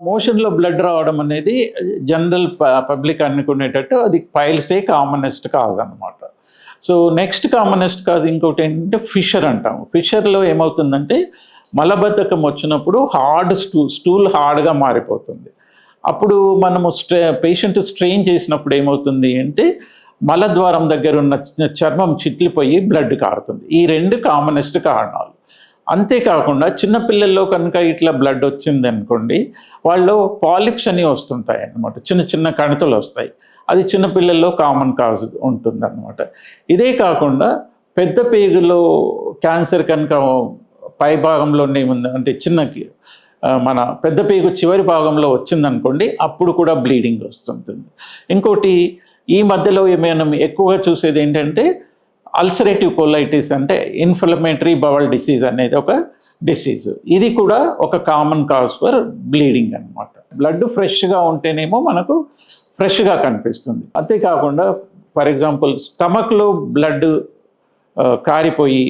మోషన్‌లో బ్లడ్ రావడం అనేది జనరల్ పబ్లిక్ అనుకునేటట్టు అది పైల్సే కామనెస్ట్ కాజ్ అనమాట. సో, నెక్స్ట్ కామనెస్ట్ కాజ్ ఇంకోటేంటంటే ఫిషర్ అంటాము. ఫిషర్‌లో ఏమవుతుందంటే మలబద్ధకం వచ్చినప్పుడు స్టూల్ హార్డ్‌గా మారిపోతుంది. అప్పుడు మనము పేషెంట్ స్ట్రెయిన్ చేసినప్పుడు ఏమవుతుంది అంటే మలద్వారం దగ్గర ఉన్న చర్మం చిట్లిపోయి బ్లడ్ కారుతుంది. ఈ 2 కామనెస్ట్ కారణాలు. అంతేకాకుండా చిన్నపిల్లల్లో కనుక ఇట్లా బ్లడ్ వచ్చిందనుకోండి, వాళ్ళు పాలిప్స్ అని వస్తుంటాయి అన్నమాట. చిన్న చిన్న కణితులు వస్తాయి. అది చిన్నపిల్లల్లో కామన్ కాజ్ ఉంటుందన్నమాట. ఇదే కాకుండా పెద్ద పేగులో క్యాన్సర్ కనుక పై భాగంలోనే ఉంది అంటే మన పెద్ద పేగు చివరి భాగంలో వచ్చిందనుకోండి, అప్పుడు కూడా బ్లీడింగ్ వస్తుంటుంది. ఇంకోటి ఈ మధ్యలో ఏమైనా ఎక్కువగా చూసేది ఏంటంటే అల్సరేటివ్ కోలైటిస్ అంటే ఇన్ఫ్లమేటరీ బవల్ డిసీజ్ అనేది ఒక డిసీజ్. ఇది కూడా ఒక కామన్ కాజ్ ఫర్ బ్లీడింగ్ అనమాట. బ్లడ్ ఫ్రెష్గా ఉంటేనేమో మనకు ఫ్రెష్గా కనిపిస్తుంది. అంతేకాకుండా ఫర్ ఎగ్జాంపుల్ స్టమక్లో బ్లడ్ కారిపోయి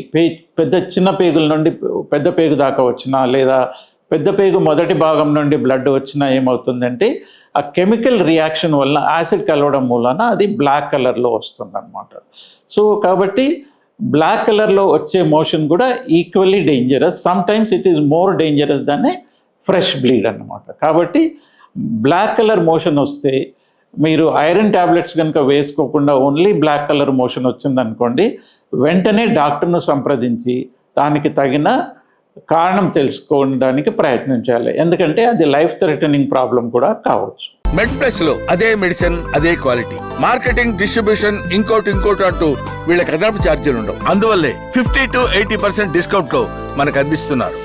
చిన్న పేగుల నుండి పెద్ద పేగు దాకా వచ్చినా, లేదా పెద్ద పేగు మొదటి భాగం నుండి బ్లడ్ వచ్చినా ఏమవుతుందంటే ఆ కెమికల్ రియాక్షన్ వల్ల యాసిడ్ కలవడం మూలన అది బ్లాక్ కలర్లో వస్తుందన్నమాట. సో కాబట్టి బ్లాక్ కలర్లో వచ్చే మోషన్ కూడా equally dangerous. Sometimes it is more dangerous than A fresh bleed అన్నమాట. కాబట్టి బ్లాక్ కలర్ మోషన్ వస్తే మీరు ఐరన్ ట్యాబ్లెట్స్ కనుక వేసుకోకుండా ఓన్లీ బ్లాక్ కలర్ మోషన్ వచ్చిందనుకోండి, వెంటనే డాక్టర్ను సంప్రదించి దానికి తగిన కారణం తెలుసుకోవడానికి ప్రయత్నించాలి. ఎందుకంటే అది లైఫ్ థ్రెటనింగ్ ప్రాబ్లం కూడా కావచ్చు. మెడ్ప్లస్ లో అదే మెడిసిన్ అదే క్వాలిటీ, మార్కెటింగ్, డిస్ట్రిబ్యూషన్, ఇంకోటి అంటూ వీళ్ళకి అదనపు ఛార్జీలు ఉండవు. అందువల్లే 50 to 80% డిస్కౌంట్ లో మనకు అందిస్తున్నారు.